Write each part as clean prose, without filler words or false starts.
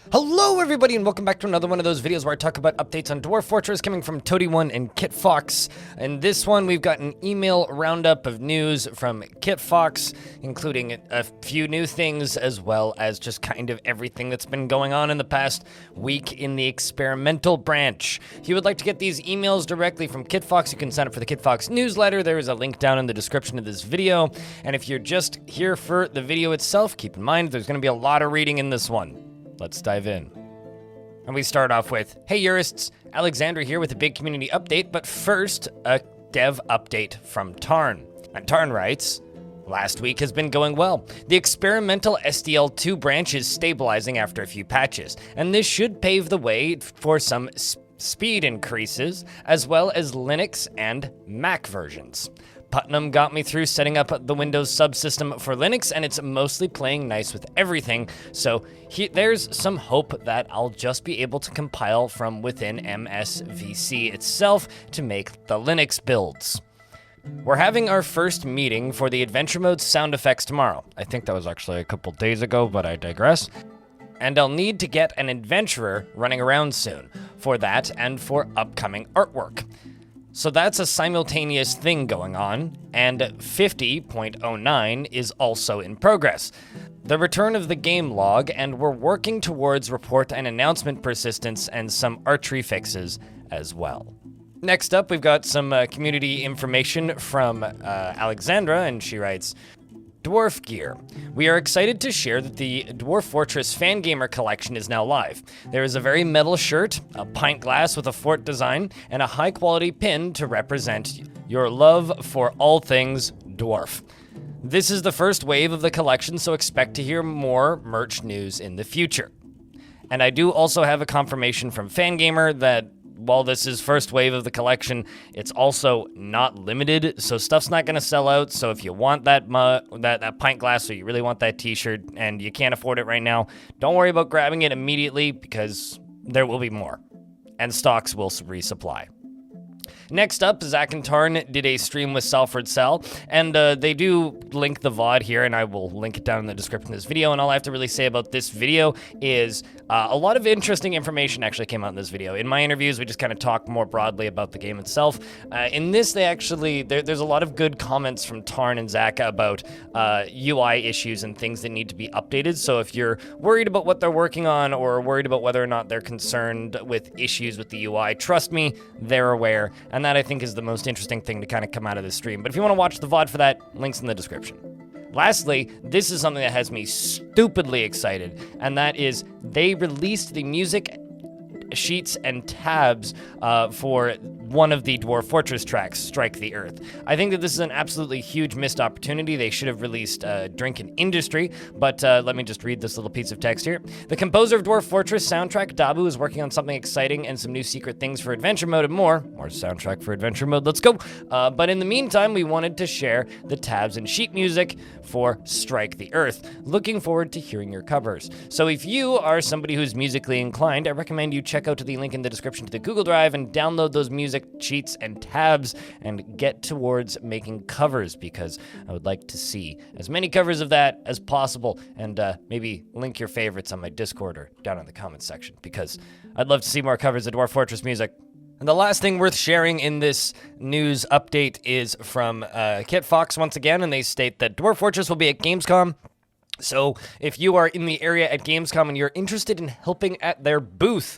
Hello everybody and welcome back to another one of those videos where I talk about updates on Dwarf Fortress coming from Toady1 and Kit Fox. In this one we've got an email roundup of news from Kit Fox, including a few new things as well as just kind of everything that's been going on in the past week in the experimental branch. If you would like to get these emails directly from Kit Fox, you can sign up for the Kit Fox newsletter. There is a link down in the description of this video. And if you're just here for the video itself, keep in mind there's going to be a lot of reading in this one. Let's dive in. And we start off with, hey Jurists, Alexandra here with a big community update, but first, a dev update from Tarn. And Tarn writes, last week has been going well. The experimental SDL2 branch is stabilizing after a few patches, and this should pave the way for some speed increases, as well as Linux and Mac versions. Putnam got me through setting up the Windows subsystem for Linux, and it's mostly playing nice with everything, so there's some hope that I'll just be able to compile from within MSVC itself to make the Linux builds. We're having our first meeting for the Adventure Mode sound effects tomorrow. I think that was actually a couple days ago, but I digress. And I'll need to get an adventurer running around soon for that and for upcoming artwork. So that's a simultaneous thing going on, and 50.09 is also in progress. The return of the game log, and we're working towards report and announcement persistence and some archery fixes as well. Next up, we've got some community information from Alexandra, and she writes, Dwarf gear. We are excited to share that the Dwarf Fortress Fangamer collection is now live. There is a very metal shirt, a pint glass with a fort design, and a high-quality pin to represent your love for all things Dwarf. This is the first wave of the collection, so expect to hear more merch news in the future. And I do also have a confirmation from Fangamer that while this is first wave of the collection, it's also not limited, so stuff's not going to sell out. So if you want that pint glass or you really want that t-shirt and you can't afford it right now, don't worry about grabbing it immediately because there will be more and stocks will resupply. Next up, Zach and Tarn did a stream with Salford Sal, and they do link the VOD here, and I will link it down in the description of this video, and all I have to really say about this video is a lot of interesting information actually came out in this video. In my interviews, we just kind of talk more broadly about the game itself. In this, there's a lot of good comments from Tarn and Zach about UI issues and things that need to be updated, so if you're worried about what they're working on or worried about whether or not they're concerned with issues with the UI, trust me, they're aware. And that, I think, is the most interesting thing to kind of come out of this stream. But if you want to watch the VOD for that, links in the description. Lastly, this is something that has me stupidly excited, and that is they released the music sheets and tabs for one of the Dwarf Fortress tracks, Strike the Earth. I think that this is an absolutely huge missed opportunity. They should have released Drink and Industry, but let me just read this little piece of text here. The composer of Dwarf Fortress soundtrack, Dabu, is working on something exciting and some new secret things for Adventure Mode and more. More soundtrack for Adventure Mode, let's go. But in the meantime, we wanted to share the tabs and sheet music for Strike the Earth. Looking forward to hearing your covers. So if you are somebody who's musically inclined, I recommend you check out the link in the description to the Google Drive and download those music sheets and tabs and get towards making covers, because I would like to see as many covers of that as possible, and maybe link your favorites on my Discord or down in the comments section, because I'd love to see more covers of Dwarf Fortress music. And the last thing worth sharing in this news update is from Kit Fox once again, and they state that Dwarf Fortress will be at Gamescom. So if you are in the area at Gamescom and you're interested in helping at their booth,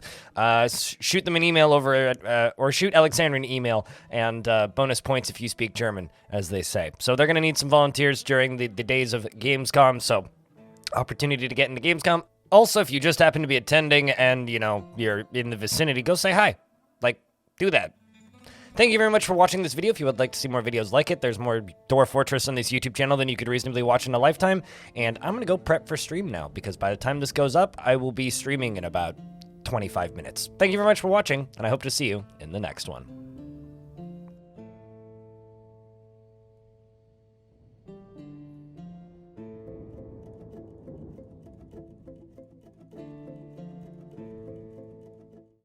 shoot them an email or shoot Alexandra an email, and bonus points if you speak German, as they say. So they're going to need some volunteers during the days of Gamescom, so opportunity to get into Gamescom. Also, if you just happen to be attending and, you know, you're in the vicinity, go say hi. Like, do that. Thank you very much for watching this video. If you would like to see more videos like it, there's more Dwarf Fortress on this YouTube channel than you could reasonably watch in a lifetime. And I'm going to go prep for stream now, because by the time this goes up, I will be streaming in about 25 minutes. Thank you very much for watching, and I hope to see you in the next one.